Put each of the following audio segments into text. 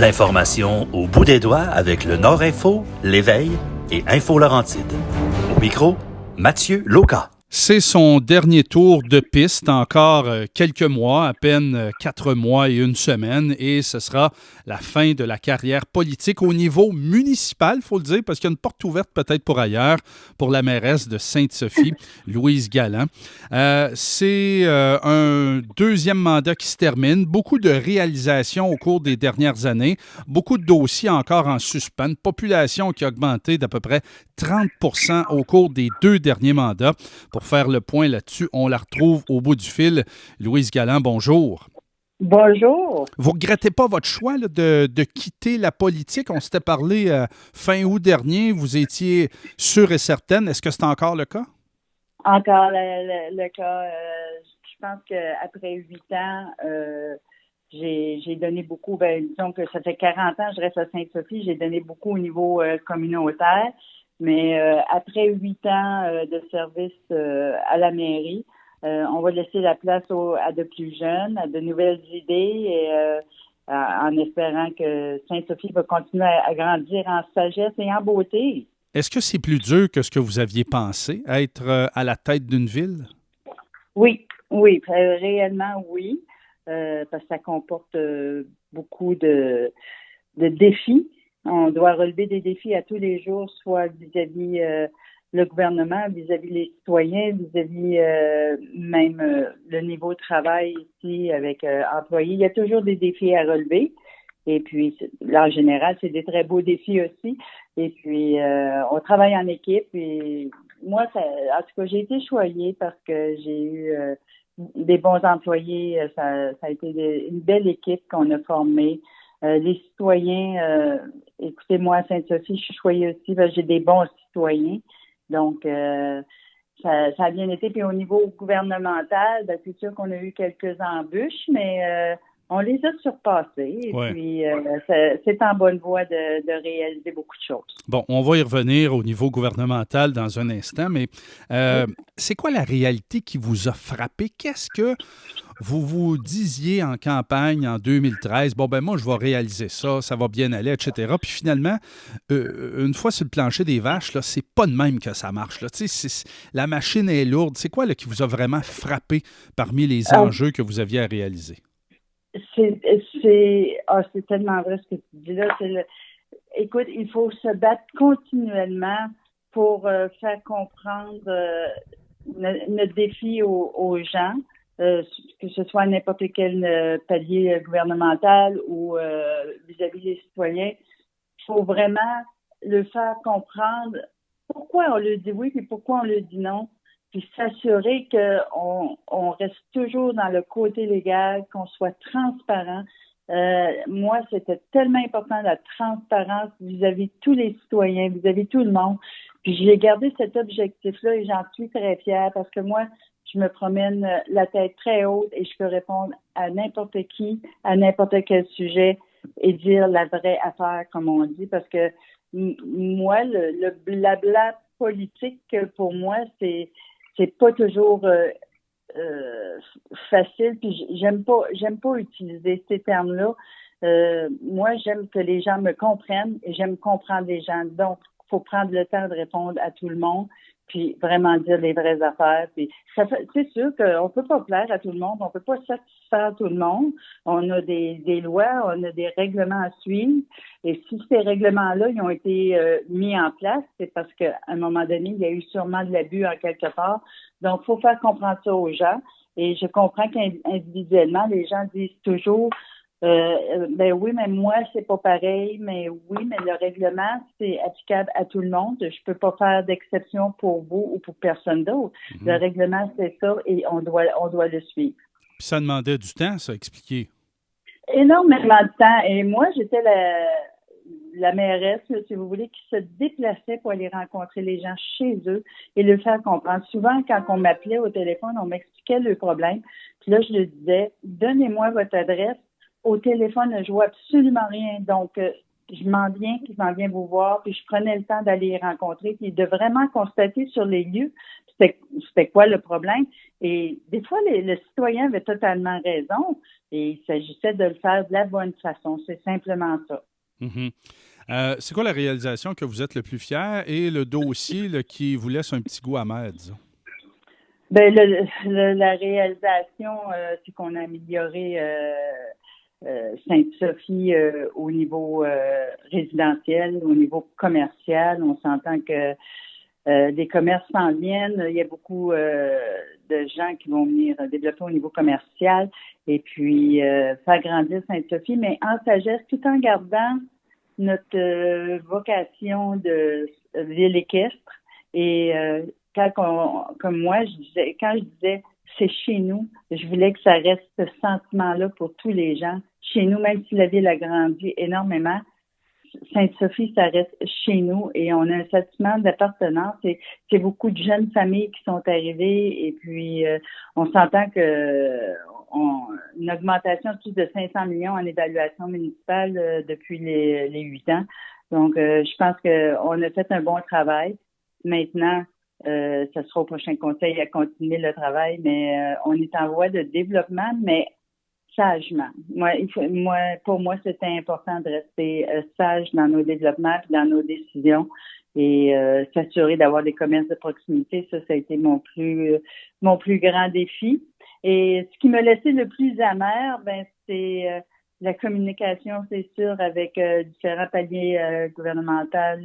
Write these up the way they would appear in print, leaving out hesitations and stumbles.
L'information au bout des doigts avec le Nord Info, l'Éveil et Info Laurentide. Au micro, Mathieu Loca. C'est son dernier tour de piste, encore quelques mois, à peine 4 mois et une semaine, et ce sera la fin de la carrière politique au niveau municipal, il faut le dire, parce qu'il y a une porte ouverte peut-être pour ailleurs, pour la mairesse de Sainte-Sophie, Louise Galland. C'est un deuxième mandat qui se termine, beaucoup de réalisations au cours des dernières années, beaucoup de dossiers encore en suspens, une population qui a augmenté d'à peu près 30 % au cours des 2 derniers mandats. Pour faire le point là-dessus, on la retrouve au bout du fil. Louise Galland, bonjour. Bonjour. Vous ne regrettez pas votre choix là, de quitter la politique? On s'était parlé fin août dernier. Vous étiez sûre et certaine. Est-ce que c'est encore le cas? Encore le cas. Je pense qu'après 8 ans, j'ai donné beaucoup. Disons que ça fait 40 ans que je reste à Sainte-Sophie. J'ai donné beaucoup au niveau communautaire. Mais après 8 ans de service à la mairie, on va laisser la place à de plus jeunes, à de nouvelles idées et en espérant que Sainte-Sophie va continuer à grandir en sagesse et en beauté. Est-ce que c'est plus dur que ce que vous aviez pensé, être à la tête d'une ville? Oui, réellement oui, parce que ça comporte beaucoup de défis. On doit relever des défis à tous les jours, soit vis-à-vis le gouvernement, vis-à-vis les citoyens, vis-à-vis même le niveau de travail ici avec employés. Il y a toujours des défis à relever. Et puis, là, en général, c'est des très beaux défis aussi. Et puis, on travaille en équipe. Et moi, en tout cas, j'ai été choyée parce que j'ai eu des bons employés. Ça a été une belle équipe qu'on a formée. Les citoyens, écoutez, moi, à Sainte-Sophie, je suis choyée aussi, parce que j'ai des bons citoyens. Donc, ça a bien été. Puis au niveau gouvernemental, c'est sûr qu'on a eu quelques embûches, mais on les a surpassées. Et puis, c'est en bonne voie de réaliser beaucoup de choses. Bon, on va y revenir au niveau gouvernemental dans un instant, mais c'est quoi la réalité qui vous a frappé? Qu'est-ce que vous vous disiez en campagne en 2013, bon, ben moi, je vais réaliser ça, ça va bien aller, etc. Puis finalement, une fois sur le plancher des vaches, là, c'est pas de même que ça marche. Là. La machine est lourde. C'est quoi là, qui vous a vraiment frappé parmi les enjeux que vous aviez à réaliser? C'est tellement vrai ce que tu dis là. Écoute, il faut se battre continuellement pour faire comprendre notre défi aux gens. Que ce soit à n'importe quel palier gouvernemental ou vis-à-vis des citoyens, il faut vraiment le faire comprendre pourquoi on le dit oui et pourquoi on le dit non, puis s'assurer qu'on reste toujours dans le côté légal, qu'on soit transparent. Moi, c'était tellement important la transparence vis-à-vis de tous les citoyens, vis-à-vis de tout le monde. Puis j'ai gardé cet objectif-là et j'en suis très fière parce que moi, je me promène la tête très haute et je peux répondre à n'importe qui, à n'importe quel sujet et dire la vraie affaire, comme on dit, parce que moi, le blabla politique, pour moi, c'est pas toujours facile. Puis j'aime pas utiliser ces termes-là. Moi, j'aime que les gens me comprennent et j'aime comprendre les gens. Donc, il faut prendre le temps de répondre à tout le monde. Puis vraiment dire les vraies affaires. Puis c'est sûr qu'on peut pas plaire à tout le monde, on peut pas satisfaire tout le monde. On a des lois, on a des règlements à suivre. Et si ces règlements-là, ils ont été mis en place, c'est parce qu'à un moment donné, il y a eu sûrement de l'abus en quelque part. Donc, il faut faire comprendre ça aux gens. Et je comprends qu'individuellement, les gens disent toujours ben oui, mais moi, c'est pas pareil, mais oui, mais le règlement, c'est applicable à tout le monde. Je peux pas faire d'exception pour vous ou pour personne d'autre. Mm-hmm. Le règlement, c'est ça et on doit le suivre. Puis ça demandait du temps, ça, expliquer. Énormément de temps. Et moi, j'étais la mairesse, si vous voulez, qui se déplaçait pour aller rencontrer les gens chez eux et le faire comprendre. Souvent, quand on m'appelait au téléphone, on m'expliquait le problème. Puis là, je leur disais, donnez-moi votre adresse. Au téléphone, je vois absolument rien. Donc, je m'en viens vous voir, puis je prenais le temps d'aller les rencontrer, puis de vraiment constater sur les lieux c'était quoi le problème. Et des fois, le citoyen avait totalement raison, et il s'agissait de le faire de la bonne façon. C'est simplement ça. Mhm. C'est quoi la réalisation que vous êtes le plus fier et le dossier là, qui vous laisse un petit goût amer, disons? Ben, la réalisation, c'est qu'on a amélioré Sainte-Sophie au niveau résidentiel, au niveau commercial. On s'entend que des commerces s'en viennent. Il y a beaucoup de gens qui vont venir développer au niveau commercial et puis faire grandir Sainte-Sophie, mais en sagesse, tout en gardant notre vocation de ville équestre. Et comme moi, quand je disais c'est chez nous, je voulais que ça reste ce sentiment-là pour tous les gens. Chez nous, même si la ville a grandi énormément, Sainte-Sophie, ça reste chez nous et on a un sentiment d'appartenance. C'est beaucoup de jeunes familles qui sont arrivées et puis on s'entend que une augmentation de plus de 500 millions en évaluation municipale depuis les 8 ans. Donc, je pense qu'on a fait un bon travail. Maintenant, ça sera au prochain conseil à continuer le travail, mais on est en voie de développement, mais sagement. Pour moi, c'était important de rester sage dans nos développements, dans nos décisions et s'assurer d'avoir des commerces de proximité. Ça a été mon plus grand défi. Et ce qui m'a laissé le plus amer, c'est la communication, c'est sûr, avec différents paliers gouvernementaux,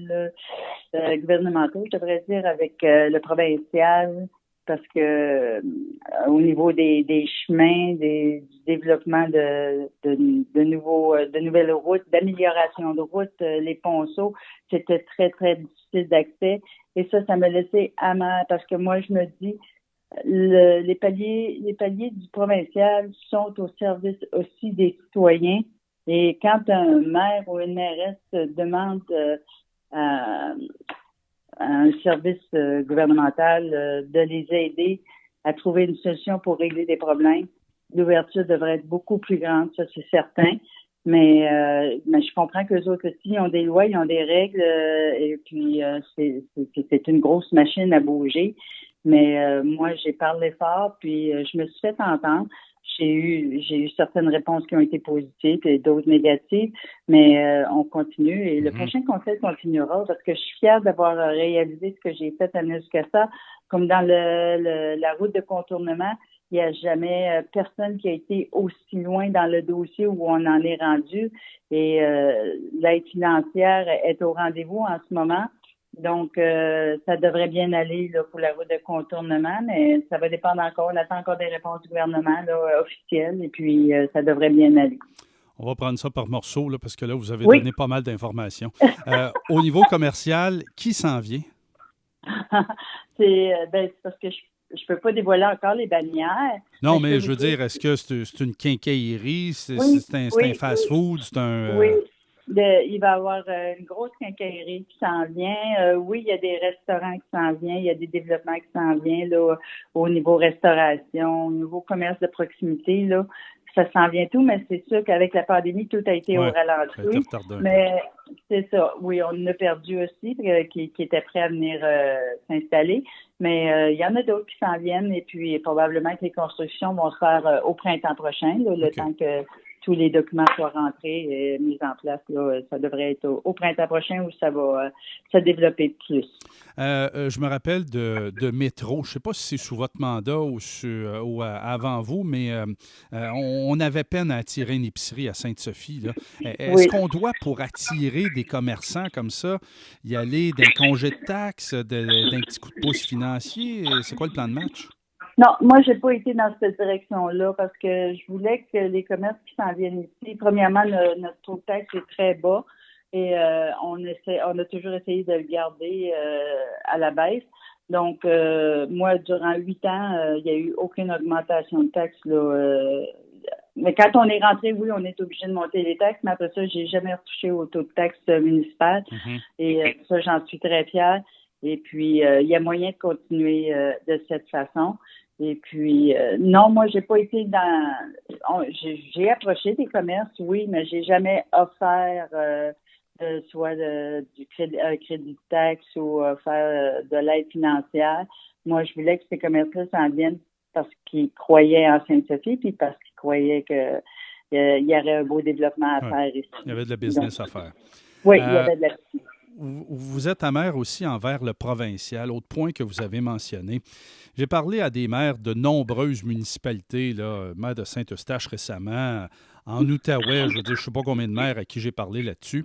je devrais dire, avec le provincial, parce que au niveau des chemins, du développement de nouvelles routes, d'amélioration de routes, les ponceaux, c'était très, très difficile d'accès. Et ça me laissait amer, parce que moi, je me dis, les paliers du provincial sont au service aussi des citoyens. Et quand un maire ou une mairesse demande à un service gouvernemental de les aider à trouver une solution pour régler des problèmes, l'ouverture devrait être beaucoup plus grande, ça c'est certain. Mais je comprends qu'eux autres aussi, ils ont des lois, ils ont des règles, et puis c'est une grosse machine à bouger. Mais moi, j'ai parlé fort, puis je me suis fait entendre. J'ai eu certaines réponses qui ont été positives et d'autres négatives, mais on continue et le prochain conseil continuera parce que je suis fière d'avoir réalisé ce que j'ai fait à Nescassa. Comme dans la route de contournement, il n'y a jamais personne qui a été aussi loin dans le dossier où on en est rendu et l'aide financière est au rendez-vous en ce moment. Donc, ça devrait bien aller là, pour la route de contournement, mais ça va dépendre encore. On attend encore des réponses du gouvernement là, officielles et puis ça devrait bien aller. On va prendre ça par morceaux là, parce que là, vous avez donné pas mal d'informations. Au niveau commercial, qui s'en vient? C'est parce que je peux pas dévoiler encore les bannières. Non, mais je veux dire, est-ce que c'est une quincaillerie? C'est un fast-food? C'est un... Oui. Il va y avoir une grosse quincaillerie qui s'en vient. Oui, il y a des restaurants qui s'en viennent. Il y a des développements qui s'en viennent là, au niveau restauration, au niveau commerce de proximité. Là, ça s'en vient tout, mais c'est sûr qu'avec la pandémie, tout a été au ralenti. Mais c'est ça. Oui, on en a perdu aussi qui étaient prêts à venir s'installer. Mais il y en a d'autres qui s'en viennent et puis probablement que les constructions vont se faire au printemps prochain, là, le temps que tous les documents soient rentrés et mis en place. Là, ça devrait être au printemps prochain où ça va se développer plus. Je me rappelle de métro. Je ne sais pas si c'est sous votre mandat ou avant vous, mais on avait peine à attirer une épicerie à Sainte-Sophie. Là. Est-ce qu'on doit, pour attirer des commerçants comme ça, y aller d'un congé de taxes, d'un petit coup de pouce financier? C'est quoi le plan de match? Non, moi, j'ai pas été dans cette direction-là parce que je voulais que les commerces qui s'en viennent ici, premièrement, notre taux de taxe est très bas et on a toujours essayé de le garder à la baisse. Donc, moi, durant 8 ans, il n'y a eu aucune augmentation de taxes. Là, mais quand on est rentré, oui, on est obligé de monter les taxes, mais après ça, j'ai jamais retouché au taux de taxe municipal. Et ça, j'en suis très fière. Et puis, il y a moyen de continuer de cette façon. Et puis, non, moi, j'ai pas été j'ai approché des commerces, oui, mais j'ai jamais offert soit du crédit taxe ou faire de l'aide financière. Moi, je voulais que ces commerces-là s'en viennent parce qu'ils croyaient en Sainte-Sophie, puis parce qu'ils croyaient que il y aurait un beau développement à faire ici. Il y avait de la business à faire. Oui, il y avait de la business. Vous êtes amer aussi envers le provincial, autre point que vous avez mentionné. J'ai parlé à des maires de nombreuses municipalités, là, maire de Saint-Eustache récemment, en Outaouais, je veux dire, je ne sais pas combien de maires à qui j'ai parlé là-dessus.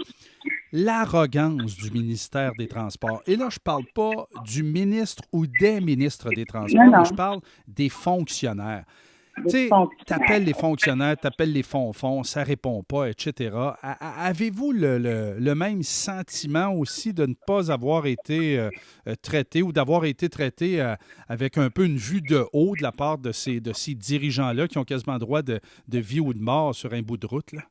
L'arrogance du ministère des Transports. Et là, je ne parle pas du ministre ou des ministres des Transports, Non. mais je parle des fonctionnaires. Tu sais, t'appelles les fonctionnaires, t'appelles les fonds, ça répond pas, etc. Avez-vous le même sentiment aussi de ne pas avoir été traité ou d'avoir été traité avec un peu une vue de haut de la part de ces dirigeants-là qui ont quasiment droit de vie ou de mort sur un bout de route, là?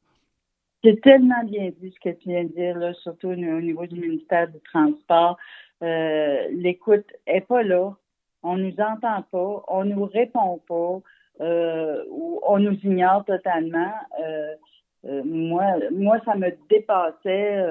C'est tellement bien dit ce que tu viens de dire, là, surtout au niveau du ministère du Transport. L'écoute est pas là. On nous entend pas, on nous répond pas. Où on nous ignore totalement. Moi, ça me dépassait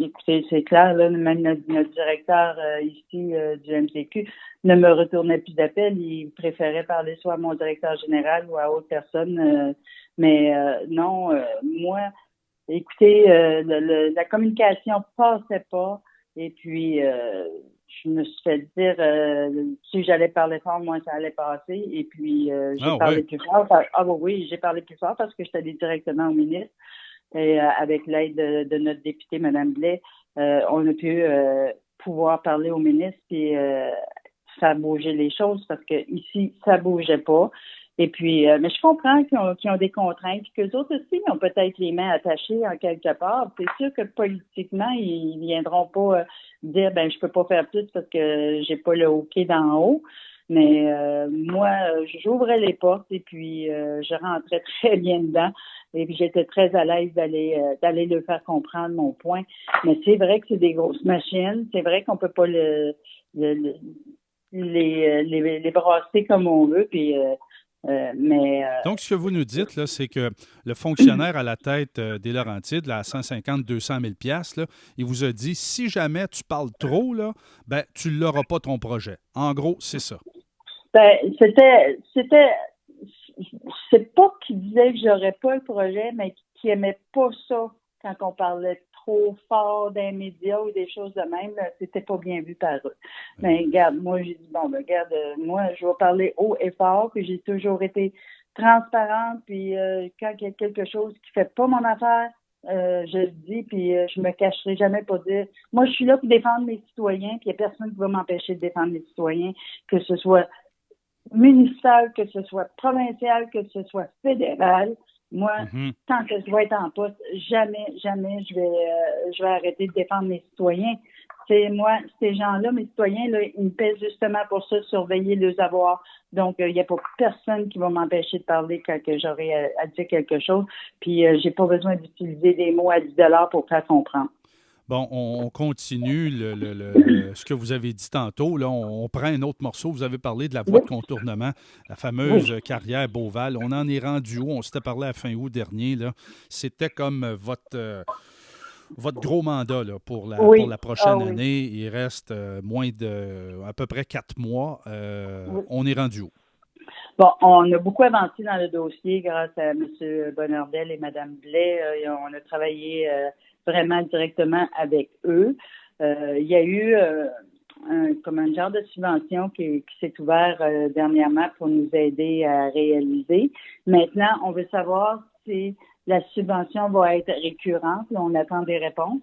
écoutez, c'est clair, là, même notre directeur ici du MCQ ne me retournait plus d'appel. Il préférait parler soit à mon directeur général ou à autre personne. Non, moi, écoutez, la communication passait pas. Et puis, je me suis fait dire si j'allais parler fort, moi, ça allait passer. Et puis, j'ai parlé plus fort. Oui, j'ai parlé plus fort parce que je suis allée directement au ministre. Et avec l'aide de notre députée, Mme Blais, on a pu pouvoir parler au ministre et faire bouger les choses parce que ici, ça bougeait pas. Et puis, mais je comprends qu'ils ont des contraintes, puis qu'eux autres aussi ont peut-être les mains attachées en quelque part. C'est sûr que politiquement, ils viendront pas dire, ben je peux pas faire plus parce que j'ai pas le hockey d'en haut. Mais moi, j'ouvrais les portes et puis je rentrais très bien dedans. Et puis j'étais très à l'aise d'aller leur faire comprendre mon point. Mais c'est vrai que c'est des grosses machines. C'est vrai qu'on peut pas les brasser comme on veut. Puis donc, ce que vous nous dites, là, c'est que le fonctionnaire à la tête des Laurentides, là, à 150-200 000 $, là, il vous a dit, si jamais tu parles trop, là, ben, tu ne l'auras pas ton projet. En gros, c'est ça. Ben, c'est pas qu'il disait que j'aurais pas le projet, mais qu'il aimait pas ça quand on parlait trop fort d'un média ou des choses de même. C'était pas bien vu par eux. Mais regarde, moi, j'ai dit, moi, je vais parler haut et fort, puis j'ai toujours été transparente, puis quand il y a quelque chose qui fait pas mon affaire, je le dis, puis je me cacherai jamais pour dire. Moi, je suis là pour défendre mes citoyens, puis il n'y a personne qui va m'empêcher de défendre mes citoyens, que ce soit municipal, que ce soit provincial, que ce soit fédéral. Moi, tant que je vais être en poste, jamais je vais arrêter de défendre mes citoyens. C'est moi, ces gens-là, mes citoyens, là, ils me pèsent justement pour ça, surveiller leurs avoirs. Donc, il n'y a pas personne qui va m'empêcher de parler quand j'aurai à dire quelque chose. Puis, j'ai pas besoin d'utiliser des mots à 10 $ pour faire comprendre. Bon, on continue ce que vous avez dit tantôt. Là, on prend un autre morceau. Vous avez parlé de la voie de contournement, la fameuse carrière Beauval. On en est rendu où? On s'était parlé à fin août dernier. Là. C'était comme votre gros mandat là, pour la prochaine année. Il reste à peu près 4 mois. On est rendu où? Bon, on a beaucoup avancé dans le dossier grâce à M. Bonnardel et Mme Blais. On a travaillé vraiment directement avec eux. Il y a eu comme un genre de subvention qui s'est ouvert dernièrement pour nous aider à réaliser. Maintenant, on veut savoir si la subvention va être récurrente. Là, on attend des réponses.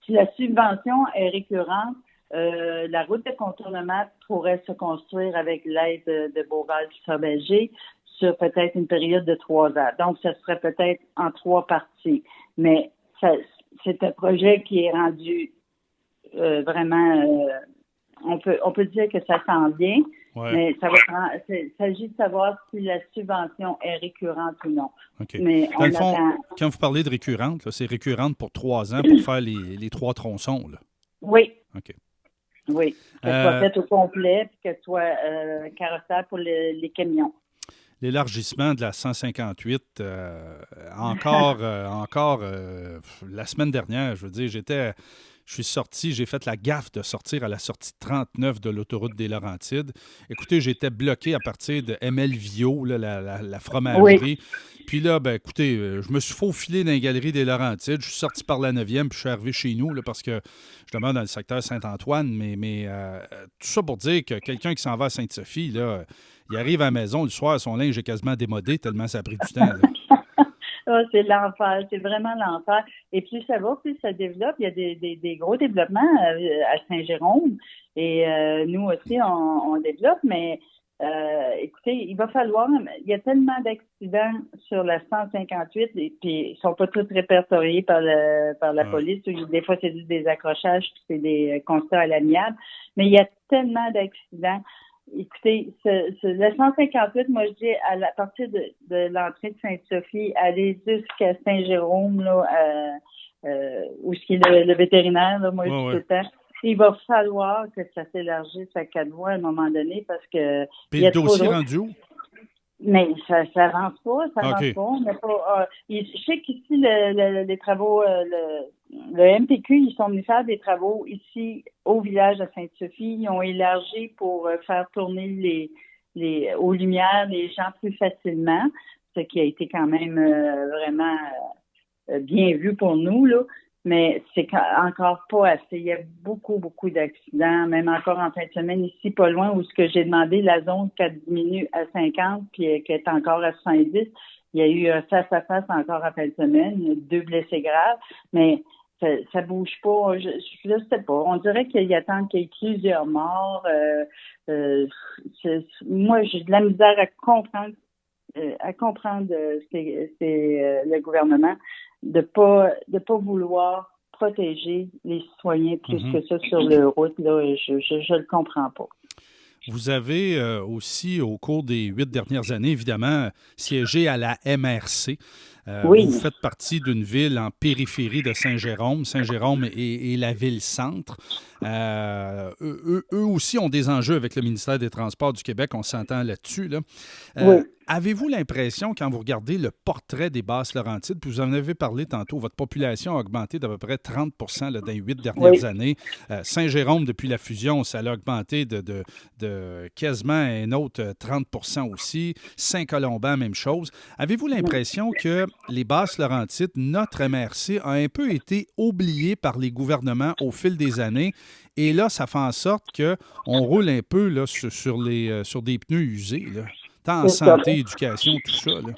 Si la subvention est récurrente, la route de contournement pourrait se construire avec l'aide de Beauval-Sauvager sur peut-être une période de 3 ans. Donc, ça serait peut-être en 3 parties. Mais c'est un projet qui est rendu vraiment, on peut dire que ça s'en vient, mais il s'agit de savoir si la subvention est récurrente ou non. Okay. Mais dans le fond, quand vous parlez de récurrente, là, c'est récurrente pour 3 ans pour faire les 3 tronçons. Là. Oui. OK. Oui, que ce soit fait au complet, puis que ce soit carrossable pour les camions. l'élargissement de la 158, la semaine dernière, je veux dire, je suis sorti, j'ai fait la gaffe de sortir à la sortie 39 de l'autoroute des Laurentides. Écoutez, j'étais bloqué à partir de ML Vio, là, la fromagerie. Oui. Puis là, ben écoutez, je me suis faufilé dans les galeries des Laurentides. Je suis sorti par la 9e, puis je suis arrivé chez nous, là, parce que je demeure dans le secteur Saint-Antoine. Mais tout ça pour dire que quelqu'un qui s'en va à Sainte-Sophie, là, il arrive à la maison le soir, son linge est quasiment démodé tellement ça a pris du temps. Là. Oh, c'est l'enfer, c'est vraiment l'enfer. Et plus ça va, plus ça développe. Il y a des gros développements à Saint-Jérôme. Et nous aussi, on développe, mais écoutez, il va falloir, il y a tellement d'accidents sur la 158 et puis ils sont pas tous répertoriés par la police. Des fois, c'est juste des accrochages, c'est des constats à l'amiable. Mais il y a tellement d'accidents. Écoutez, le 158, moi, je dis, à partir de l'entrée de Sainte-Sophie, aller jusqu'à Saint-Jérôme, là, où est le vétérinaire, là, moi, je dis tout le temps, il va falloir que ça s'élargisse à 4 voies à un moment donné, parce que... Puis le dossier rendu où? Mais ça avance pas, avance pas. On n'a pas je sais qu'ici, les travaux, le MPQ, ils sont venus faire des travaux ici au village de Sainte-Sophie. Ils ont élargi pour faire tourner aux lumières les gens plus facilement, ce qui a été quand même vraiment bien vu pour nous, là. Mais c'est encore pas assez. Il y a beaucoup, beaucoup d'accidents, même encore en fin de semaine, ici, pas loin, où ce que j'ai demandé, la zone qui diminue à 50, puis qui est encore à 70. Il y a eu un face-à-face encore en fin de semaine, 2 blessés graves, mais ça bouge pas. Je sais pas. On dirait qu'il attend qu'il y ait plusieurs morts. Moi, j'ai de la misère à comprendre le gouvernement de pas vouloir protéger les citoyens plus que ça sur les routes. Là, je le comprends pas. Vous avez aussi, au cours des 8 dernières années, évidemment, siégé à la MRC. Oui. Vous faites partie d'une ville en périphérie de Saint-Jérôme. Saint-Jérôme est la ville-centre. Eux aussi ont des enjeux avec le ministère des Transports du Québec. On s'entend là-dessus. Là. Oui. Avez-vous l'impression, quand vous regardez le portrait des Basses-Laurentides, puis vous en avez parlé tantôt, votre population a augmenté d'à peu près 30 là, dans les 8 dernières années. Saint-Jérôme, depuis la fusion, ça a augmenté de quasiment un autre 30 aussi. Saint-Colomban, même chose. Avez-vous l'impression que les Basses-Laurentides, notre MRC, a un peu été oublié par les gouvernements au fil des années? Et là, ça fait en sorte qu'on roule un peu là, sur des pneus usés, là. Tant en santé, éducation, tout ça. Là.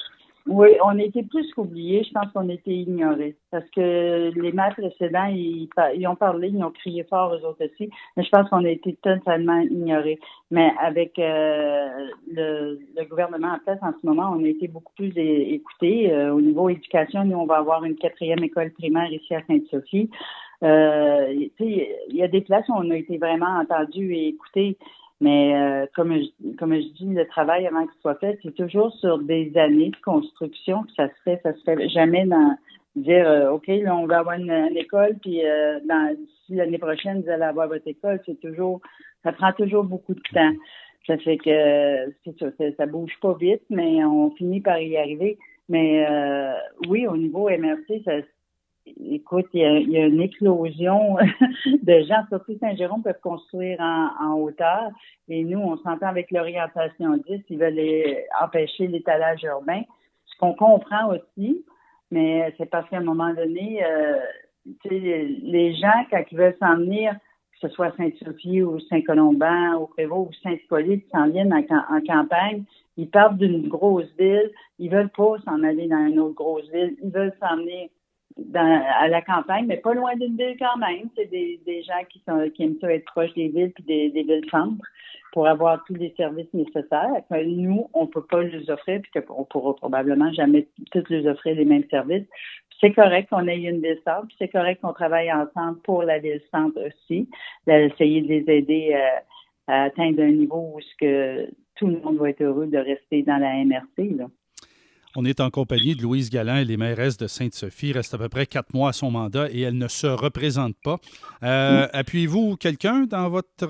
Oui, on a été plus qu'oubliés. Je pense qu'on a été ignorés. Parce que les maires précédents, ils ont parlé, ils ont crié fort, eux autres aussi. Mais je pense qu'on a été totalement ignorés. Mais avec le gouvernement en place en ce moment, on a été beaucoup plus écoutés. Au niveau éducation, nous, on va avoir une 4e école primaire ici à Sainte-Sophie. Il y a des places où on a été vraiment entendus et écoutés. Mais comme je dis, le travail avant qu'il soit fait, c'est toujours sur des années de construction que ça se fait jamais dans dire OK, là, on va avoir une école, puis d'ici l'année prochaine, vous allez avoir votre école. Ça prend toujours beaucoup de temps. Ça fait que ça bouge pas vite, mais on finit par y arriver. Mais oui, au niveau MRC, écoute, il y a une éclosion de gens, surtout Saint-Jérôme, peuvent construire en hauteur. Et nous, on s'entend avec l'orientation 10, ils veulent empêcher l'étalage urbain. Ce qu'on comprend aussi, mais c'est parce qu'à un moment donné, les gens, quand ils veulent s'en venir, que ce soit à Sainte-Sophie ou Saint-Colomban, au Prévost ou Saint-Hippolyte, qui s'en viennent en campagne, ils partent d'une grosse ville, ils veulent pas s'en aller dans une autre grosse ville, ils veulent s'en venir à la campagne, mais pas loin d'une ville quand même. C'est des gens qui aiment ça être proches des villes puis des villes-centres pour avoir tous les services nécessaires. Nous, on peut pas les offrir puis on pourra probablement jamais tous les offrir les mêmes services. Puis c'est correct qu'on ait une ville-centre, puis c'est correct qu'on travaille ensemble pour la ville-centre aussi, d'essayer de les aider à atteindre un niveau où tout le monde va être heureux de rester dans la MRC, là. On est en compagnie de Louise Galland, elle est mairesse de Sainte-Sophie. Il reste à peu près 4 mois à son mandat et elle ne se représente pas. Appuyez-vous quelqu'un dans votre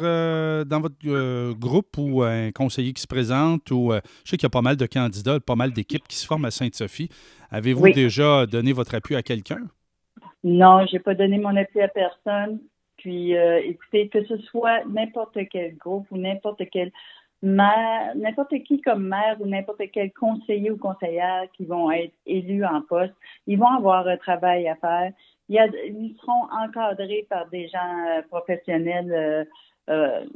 groupe ou un conseiller qui se présente? Je sais qu'il y a pas mal de candidats, pas mal d'équipes qui se forment à Sainte-Sophie. Avez-vous déjà donné votre appui à quelqu'un? Non, j'ai pas donné mon appui à personne. Puis, écoutez, que ce soit n'importe quel groupe ou n'importe qui comme maire ou n'importe quel conseiller ou conseillère qui vont être élus en poste, ils vont avoir un travail à faire. Ils seront encadrés par des gens professionnels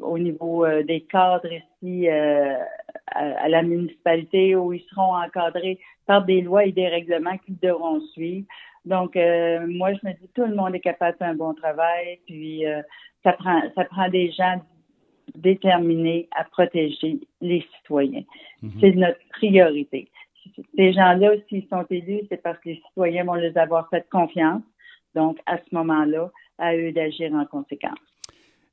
au niveau des cadres ici à la municipalité, où ils seront encadrés par des lois et des règlements qu'ils devront suivre. Donc, moi, je me dis, tout le monde est capable de faire un bon travail, puis ça prend des gens déterminés à protéger les citoyens. Mm-hmm. C'est notre priorité. Ces gens-là, s'ils sont élus, c'est parce que les citoyens vont leur avoir fait confiance. Donc, à ce moment-là, à eux d'agir en conséquence.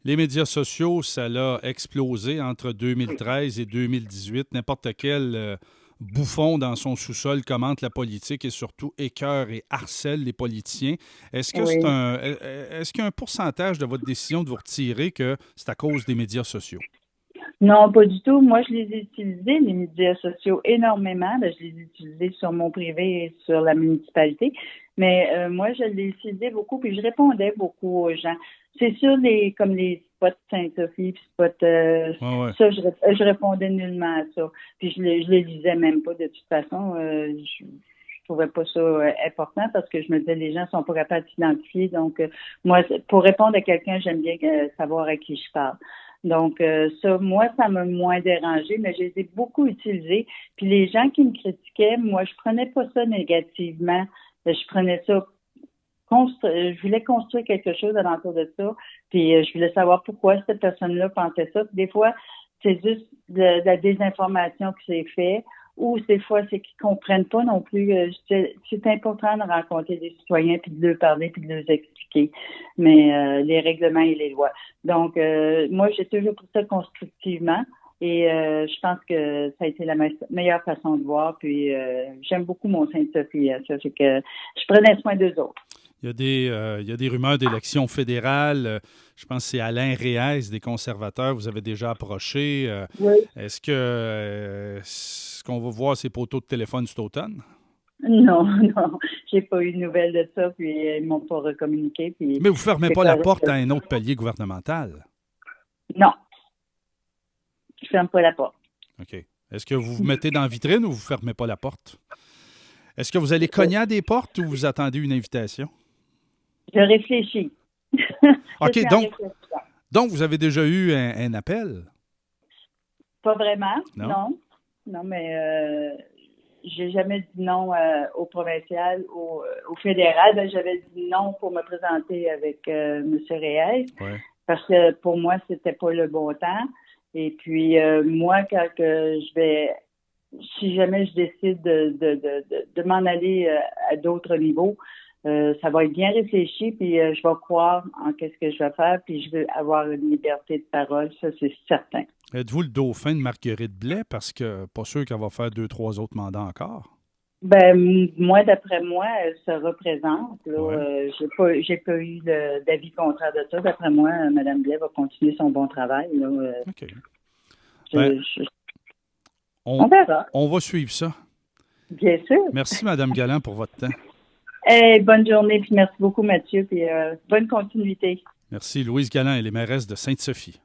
Les médias sociaux, ça l'a explosé entre 2013 et 2018. N'importe quel bouffon dans son sous-sol commente la politique et surtout écœure et harcèle les politiciens. Est-ce que est-ce qu'il y a un pourcentage de votre décision de vous retirer que c'est à cause des médias sociaux? Non, pas du tout. Moi, je les ai utilisés, les médias sociaux, énormément. Je les ai utilisés sur mon privé et sur la municipalité. Mais moi, je les utilisais beaucoup, puis je répondais beaucoup aux gens. C'est sûr, comme les spots Sainte-Sophie, puis spots, ça, je répondais nullement à ça. Puis je les lisais même pas de toute façon. Je trouvais pas ça important parce que je me disais, les gens sont pas capables de s'identifier. Donc, moi, pour répondre à quelqu'un, j'aime bien savoir à qui je parle. Donc, ça m'a moins dérangé, mais je les ai beaucoup utilisés. Puis les gens qui me critiquaient, moi, je prenais pas ça négativement. Je prenais ça, je voulais construire quelque chose alentour de ça, puis je voulais savoir pourquoi cette personne-là pensait ça. Puis des fois, c'est juste de la désinformation qui s'est faite, ou des fois, c'est qu'ils comprennent pas non plus. C'est important de rencontrer des citoyens, puis de leur parler, puis de leur expliquer, mais les règlements et les lois. Donc, moi, j'ai toujours pris ça constructivement. Et je pense que ça a été la meilleure façon de voir. Puis j'aime beaucoup mon Sainte-Sophie. Ça fait que je prenais soin d'eux autres. Il y a des rumeurs d'élections fédérales. Je pense que c'est Alain Réez des conservateurs. Vous avez déjà approché. Oui. Est-ce qu'on va voir ces poteaux de téléphone cet automne? Non. J'ai pas eu de nouvelles de ça. Puis ils m'ont pas recommuniqué. Puis mais vous ne fermez pas la porte à un autre palier gouvernemental? Non. Je ferme pas la porte. OK. Est-ce que vous vous mettez dans la vitrine ou vous ne fermez pas la porte? Est-ce que vous allez cogner à des portes ou vous attendez une invitation? Je réfléchis. OK, donc vous avez déjà eu un appel? Pas vraiment, non. Non, mais j'ai jamais dit non au provincial, au fédéral. J'avais dit non pour me présenter avec M. Réez, parce que pour moi, c'était pas le bon temps. Et puis, moi, quand si jamais je décide de m'en aller à d'autres niveaux, ça va être bien réfléchi, puis je vais croire en qu'est-ce que je vais faire, puis je veux avoir une liberté de parole, ça, c'est certain. Êtes-vous le dauphin de Marguerite Blais? Parce que pas sûr qu'elle va faire 2-3 autres mandats encore. Moi, d'après moi, elle se représente. Là, j'ai pas eu d'avis contraire de ça. D'après moi, Mme Blais va continuer son bon travail. Là, OK. On verra. On va suivre ça. Bien sûr. Merci, Mme Galland, pour votre temps. Bonne journée, puis merci beaucoup, Mathieu, puis bonne continuité. Merci. Louise Galland, elle est mairesse de Sainte-Sophie.